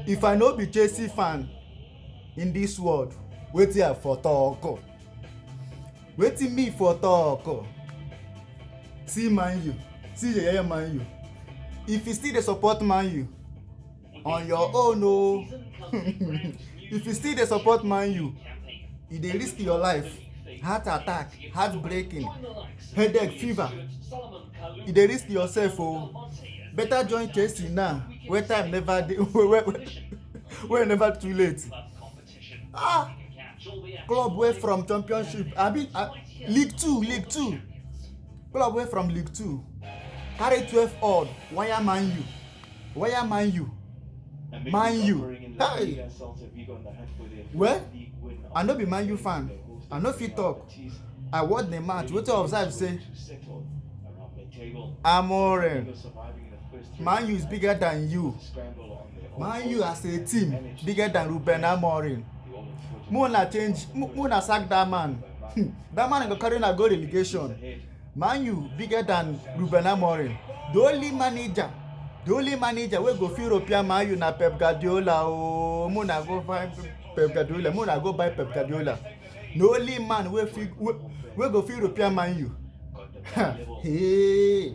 If I no be Chelsea fan in this world, wetin I for talk? Wetin me for talk? See Man U, see the Man U. If you still dey support Man U on your own, no. If you still dey support Man U, you dey risk your life. Heart attack, heart breaking, headache, fever. You dey risk yourself, oh. Better join Chelsea now. Where time never dey, where never too late. Club way from championship. League 2. Club way from League 2. Carry 12 odd. Wire Man U. Hey. Well, I no be Man U fan. I no fit talk. I watch the match. Wetin I observe say Amorim. Man U is bigger than you. Man U as a team bigger than Ruben Amorim. Muna sack that man. That man go carry na go relegation. Man U bigger than Ruben Amorim. The only manager wey go fit European Man U na Pep Guardiola. Oh, Muna go find Pep Guardiola. Muna go buy Pep Guardiola. The only man wey go fit European Man U. Hey.